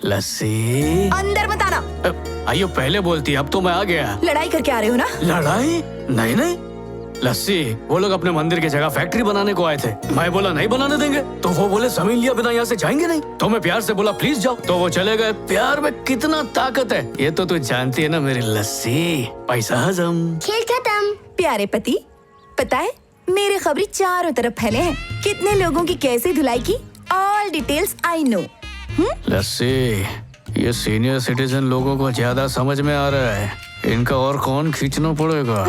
लस्सी अंदर मत आना। आइयो पहले बोलती, अब तो मैं आ गया। लड़ाई करके आ रहे हो ना? लड़ाई? नहीं नहीं लस्सी, वो लोग अपने मंदिर की जगह फैक्ट्री बनाने को आए थे। मैं बोला नहीं बनाने देंगे, तो वो बोले जमीन लिया बिना यहाँ से जाएंगे नहीं। तो मैं प्यार से बोला प्लीज जाओ, तो वो चले गए। प्यार में कितना ताकत है ये तो तू जानती है ना मेरी लस्सी। पैसा हजम। खेल खत्म। प्यारे पति, पता है मेरे खबरी चारों तरफ फैले हैं। कितने लोगों की कैसे धुलाई की, ऑल डिटेल्स आई नो। लस्सी, ये सीनियर सिटीजन लोगों को ज्यादा समझ में आ रहा है, इनका और कौन खींचना पड़ेगा।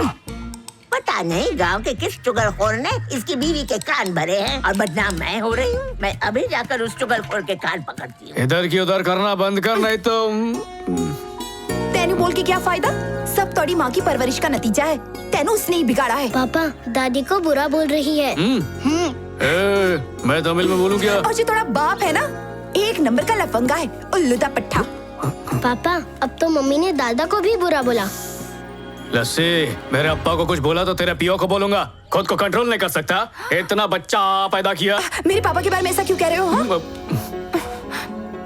पता नहीं गांव के किस चुगलखोर ने इसकी बीवी के कान भरे हैं और बदनाम मैं हो रही हूँ। मैं अभी जाकर उस चुगलखोर के कान पकड़ती हूँ। इधर की उधर करना बंद कर, नहीं तो तेनू बोल के क्या फायदा, सब तोड़ी माँ की परवरिश का नतीजा है। तेनू उसने ही बिगाड़ा है। पापा दादी को बुरा बोल रही है। मैं तमिल में बोलूं क्या? और जो थोड़ा बाप है ना, एक नंबर का लफंगा है, उल्लूदा पट्टा। पापा अब तो मम्मी ने दादा को भी बुरा बोला। लस्सी, मेरे अप्पा को कुछ बोला तो तेरे पियो को बोलूंगा। खुद को कंट्रोल नहीं कर सकता, इतना बच्चा पैदा किया। मेरे पापा के बारे में ऐसा क्यों कह रहे हो? हाँ?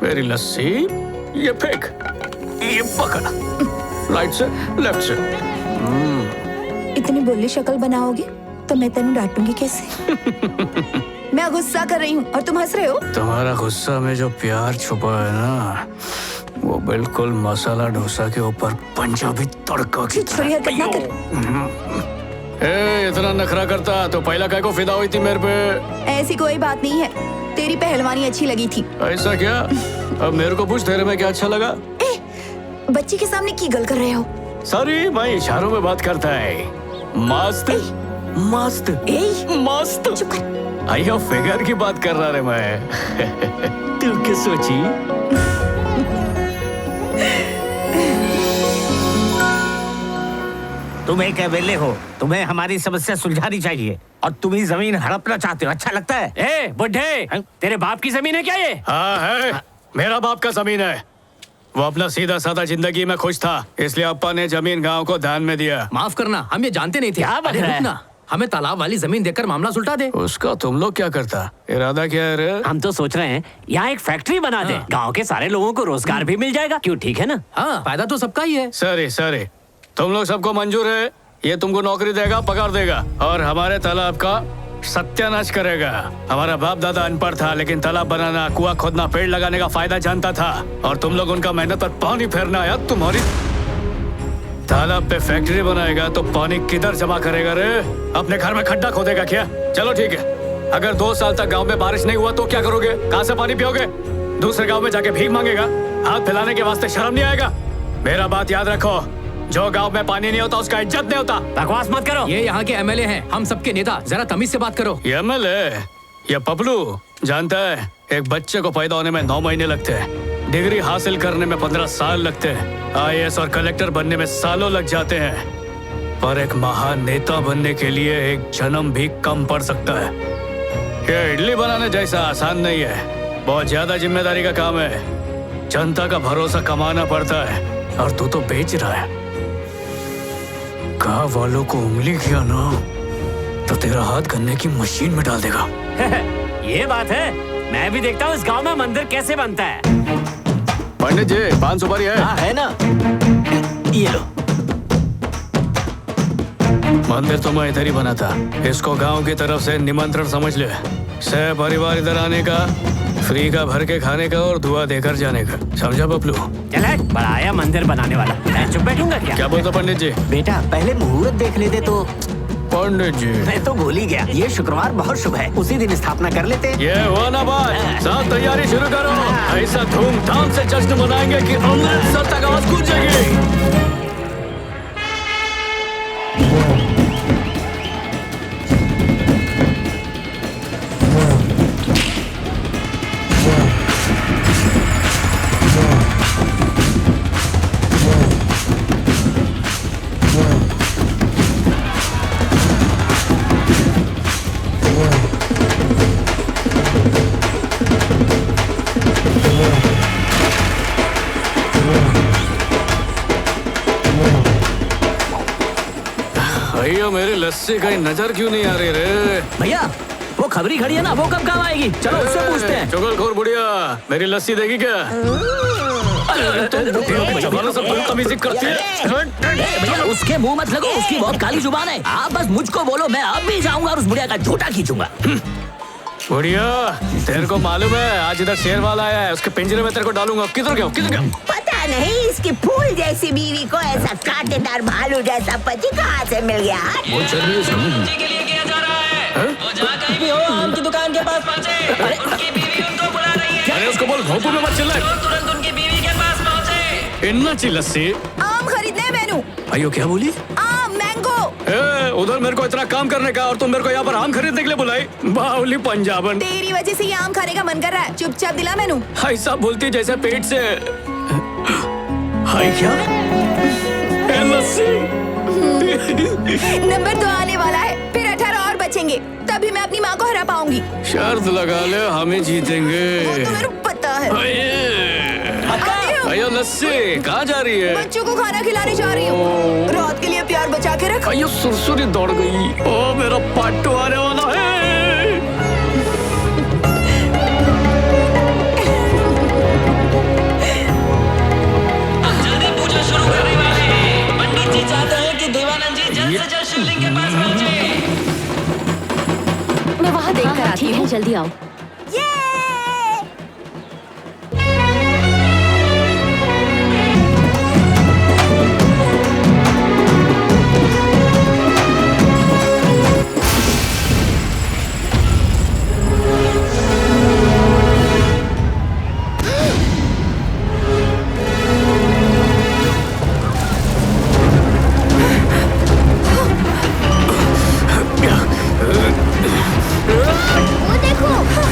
मेरी लस्सी, ये फेंक, ये पकड़, राइट से लेफ्ट से। इतनी बोली शक्ल बनाओगे तो मैं तेनू डांटूंगी कैसे? मैं गुस्सा कर रही हूँ और तुम हंस रहे हो। तुम्हारा गुस्सा में जो प्यार छुपा है ना, वो बिल्कुल मसाला डोसा के ऊपर पंजाबी तड़का की छोरी हरकत ना कर। इतना नखरा करता तो पहला काय को फिदा हुई थी मेरे पे। ऐसी कोई बात नहीं है, तेरी पहलवानी अच्छी लगी थी। ऐसा क्या? अब मेरे को पूछ तेरे में क्या अच्छा लगा? बच्ची के सामने की गल कर रहे हो? सॉरी, मैं इशारों में बात करता है। मस्त मस्त मस्त। चुप कर। आइयो फिगर की बात कर रहा रे मैं। तू क्या सोची? तुम एक एमएलए हो, तुम्हें हमारी समस्या सुलझानी चाहिए और तुम ही जमीन हड़पना चाहते हो। अच्छा लगता है? ए बुड्ढे, तेरे बाप की जमीन है क्या ये? हाँ है, मेरा बाप का जमीन है। वो अपना सीधा साधा जिंदगी में खुश था, इसलिए अप्पा ने जमीन गांव को दान में दिया। माफ करना, हम ये जानते नहीं थे। क्या बन रहा है? रुकना, हमें तालाब वाली जमीन देकर मामला सुलटा दे। उसका तुम लोग क्या करता? इरादा क्या है रे? हम तो सोच रहे हैं यहाँ एक फैक्ट्री बना दे, गांव के सारे लोगों को रोजगार भी मिल जाएगा। क्यों, ठीक है ना? हाँ, फायदा तो सबका ही है। सरे तुम लोग सबको मंजूर है? ये तुमको नौकरी देगा, पगार देगा और हमारे तालाब का सत्यानाश करेगा। हमारा बाप दादा अनपढ़ था, लेकिन तालाब बनाना, कुआं खोदना, पेड़ लगाने का फायदा जानता था। और तुम लोग उनका मेहनत पर पानी फेरना आया। तुम्हारी तालाब पे फैक्ट्री बनाएगा तो पानी किधर जमा करेगा रे? अपने घर में खड्डा खोदेगा क्या? चलो ठीक है, अगर 2 साल तक गांव में बारिश नहीं हुआ तो क्या करोगे? कहाँ से पानी पियोगे? दूसरे गांव में जाके भीख मांगेगा? हाथ फैलाने के वास्ते शर्म नहीं आएगा? मेरा बात याद रखो, जो गांव में पानी नहीं होता उसका इज्जत नहीं होता। बकवास मत करो। ये यहाँ के एमएलए हैं, हम सबके नेता, जरा तमीज से बात करो। ये एमएलए, ये पपलू जानता है, एक बच्चे को पैदा होने में 9 महीने लगते हैं, डिग्री हासिल करने में 15 साल लगते हैं, आईएएस और कलेक्टर बनने में सालों लग जाते हैं, पर एक महान नेता बनने के लिए एक जन्म भी कम पड़ सकता है। ये इडली बनाने जैसा आसान नहीं है, बहुत ज्यादा जिम्मेदारी का काम है। जनता का भरोसा कमाना पड़ता है और तू तो बेच रहा है। गाँव वालों को उंगली किया ना तो तेरा हाथ गन्ने की मशीन में डाल देगा। ये बात है, मैं भी देखता हूँ इस गांव में मंदिर कैसे बनता है। पंडित जी, 5 सुपारी है? हाँ है ना, ये लो। मंदिर तो मैं इधर ही बना था, इसको गांव की तरफ से निमंत्रण समझ ले। सह परिवार इधर आने का, फ्री का भर के खाने का और दुआ देकर जाने का, समझा बबलू? चले, बढ़ाया मंदिर बनाने वाला। मैं चुप बैठूंगा क्या? बोलता पंडित जी? बेटा पहले मुहूर्त देख लेते तो। पंडित जी, मैं तो भूल ही गया, ये शुक्रवार बहुत शुभ है, उसी दिन स्थापना कर लेते। ये हुआ ना बात, सब तैयारी शुरू करो। ऐसा धूमधाम से जश्न मनाएंगे कि अमृतसर तक आवाज गूंजेगी। भैया मेरी लस्सी कहीं नजर क्यों नहीं आ रही रे? भैया वो खबरी खड़ी है ना, वो कब काम आएगी? चलो उससे पूछते हैं। चुगलखोर बुढ़िया, मेरी लस्सी देगी क्या? जवानों से बदतमीजी करती है। भैया उसके मुंह मत लगो, उसकी बहुत काली जुबान है। आप बस मुझको बोलो, मैं अब भी जाऊंगा और उस बुढ़िया का झूठा खींचूंगा। बुढ़िया, तेरे को मालूम है आज इधर शेर वाला आया है, उसके पिंजरे में तेरे को डालूंगा। किधर गया? पता नहीं इसकी फूल जैसी बीवी को ऐसा कांटेदार भालू जैसा पति कहाँ से मिल गया। के लिए किया जा रहा है। वो जहाँ कहीं भी हो, आम की दुकान के पास पहुँचे। उनकी बीवी उनको बुला रही है। अरे उसको बोल भोंपू में मत चिल्ला। तुरंत उनकी बीवी के पास पहुँचे। इन्ना ची लस्सी। आम खरीदने मैनू। अयो क्या बोली? आम मैंगो। उधर मेरे को इतना काम करने का और तुम मेरे को यहाँ पर आम खरीदने के लिए बुलाई। बाहुली पंजाबन। तेरी वजह से ये आम खाने का मन कर रहा है, चुपचाप दिला मैनू। ऐसा बोलती जैसे पेट से। हाय क्या? लस्सी। नंबर 2 आने वाला है, फिर 18 और बचेंगे, तभी मैं अपनी माँ को हरा पाऊंगी। शर्त लगा ले, हम ही जीतेंगे। वो तो मेरे को पता है। अयो लस्सी, कहाँ जा रही है? बच्चों को खाना खिलाने जा रही हूँ। रात के लिए प्यार बचा के रख। अयो सुरसुरी दौड़ गई। ओ मेरा पाटू आने वाला है। जल्दी पूजा शुरू करने वाले हैं। पंडित जी चाहते हैं कि देवानंद जी जल्द से जल्द शिवलिंग के पास पहुंचे। मैं वहाँ देख कर आती हूँ। जल्दी आओ। वो देखो।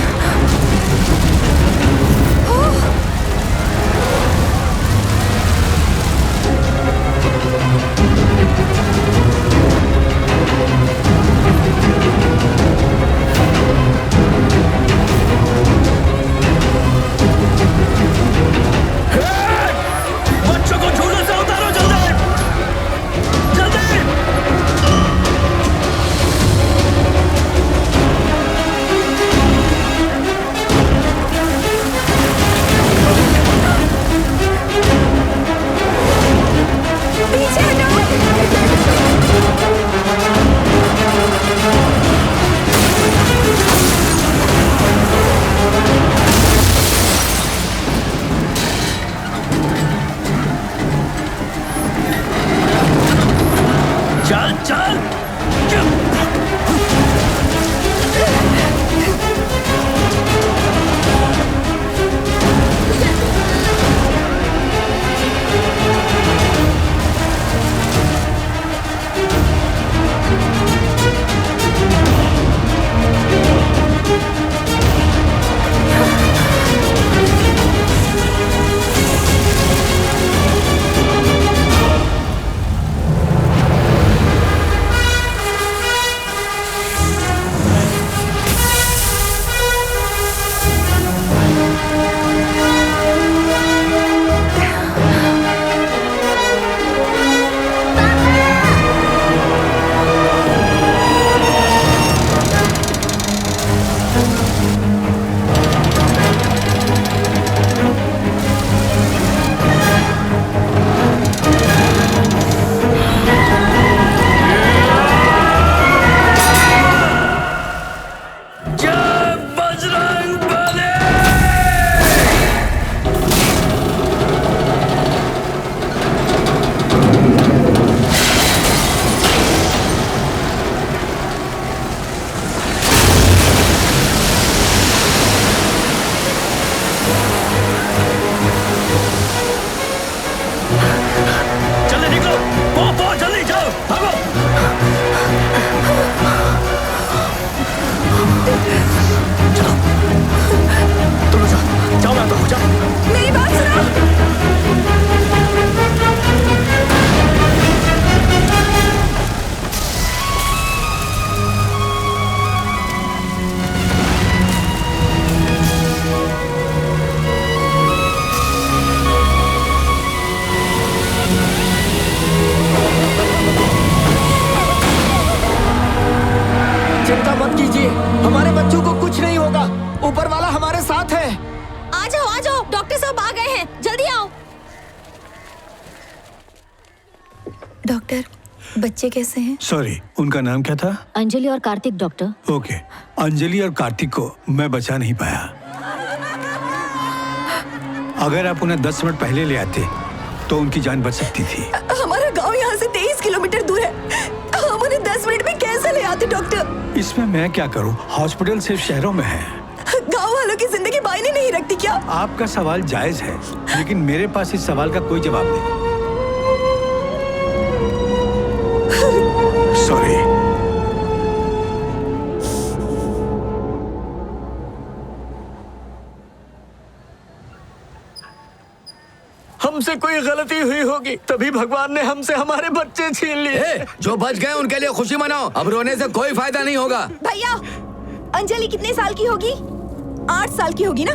डॉक्टर, बच्चे कैसे हैं? सॉरी, उनका नाम क्या था? अंजलि और कार्तिक डॉक्टर। ओके, अंजलि और कार्तिक को मैं बचा नहीं पाया। अगर आप उन्हें 10 मिनट पहले ले आते तो उनकी जान बच सकती थी। हमारा गांव यहाँ से 23 किलोमीटर दूर है। हम उन्हें 10 मिनट में कैसे ले आते डॉक्टर? इसमें मैं क्या करूं? हॉस्पिटल सिर्फ शहरों में है। गांव वालों की जिंदगी मायने नहीं रखती क्या? आपका सवाल जायज है, लेकिन मेरे पास इस सवाल का कोई जवाब नहीं। सॉरी। हमसे कोई गलती हुई होगी, तभी भगवान ने हमसे हमारे बच्चे छीन लिए। जो बच गए उनके लिए खुशी मनाओ, अब रोने से कोई फायदा नहीं होगा। भैया, अंजलि कितने साल की होगी? 8 साल की होगी ना?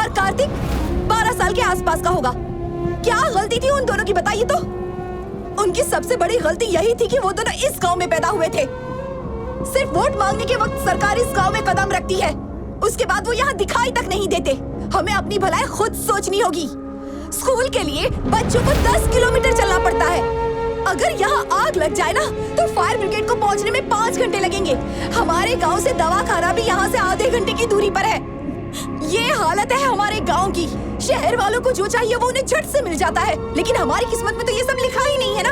और कार्तिक 12 साल के आसपास का होगा। क्या गलती थी उन दोनों की, बताइए तो? उनकी सबसे बड़ी गलती यही थी कि वो दोनों इस गांव में पैदा हुए थे। सिर्फ वोट मांगने के वक्त सरकार इस गांव में कदम रखती है, उसके बाद वो यहाँ दिखाई तक नहीं देते। हमें अपनी भलाई खुद सोचनी होगी। स्कूल के लिए बच्चों को 10 किलोमीटर चलना पड़ता है। अगर यहाँ आग लग जाए ना तो फायर ब्रिगेड को पहुँचने में 5 घंटे लगेंगे। हमारे गांव से दवाखाना भी यहाँ से आधे घंटे की दूरी पर है। ये हालत है हमारे गांव की। शहर वालों को जो चाहिए वो उन्हें झट से मिल जाता है, लेकिन हमारी किस्मत में तो ये सब लिखा ही नहीं है ना,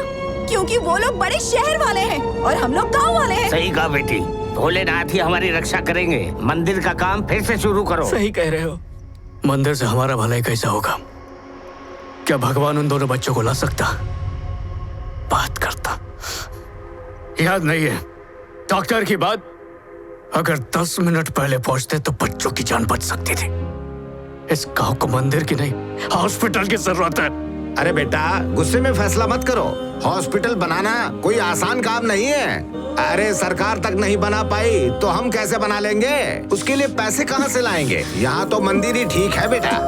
क्योंकि वो लोग बड़े शहर वाले हैं और हम लोग गांव वाले हैं। सही कहा बेटी, भोलेनाथ ही हमारी रक्षा करेंगे। मंदिर का काम फिर से शुरू करो। सही कह रहे हो। मंदिर से हमारा भलाई कैसा होगा? क्या भगवान उन दोनों बच्चों को ला सकता? बात करता याद नहीं है डॉक्टर की बात? अगर 10 मिनट पहले पहुंचते तो बच्चों की जान बच सकती थी। इस गांव को मंदिर की नहीं, हॉस्पिटल की जरूरत है। अरे बेटा, गुस्से में फैसला मत करो। हॉस्पिटल बनाना कोई आसान काम नहीं है। अरे सरकार तक नहीं बना पाई तो हम कैसे बना लेंगे? उसके लिए पैसे कहाँ से लाएंगे? यहाँ तो मंदिर ही ठीक है बेटा।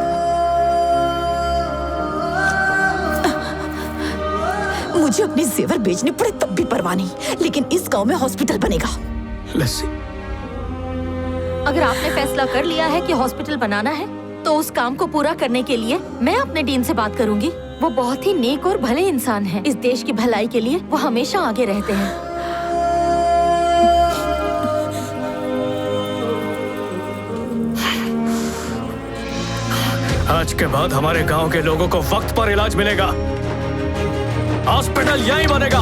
मुझे अपने जेवर बेचने पड़े तब भी परवाह नहीं, लेकिन इस गांव में हॉस्पिटल बनेगा। लस्सी, अगर आपने फैसला कर लिया है कि हॉस्पिटल बनाना है तो उस काम को पूरा करने के लिए मैं अपने डीन से बात करूंगी। वो बहुत ही नेक और भले इंसान हैं। इस देश की भलाई के लिए वो हमेशा आगे रहते हैं। आज के बाद हमारे गांव के लोगों को वक्त पर इलाज मिलेगा। हॉस्पिटल यहीं बनेगा।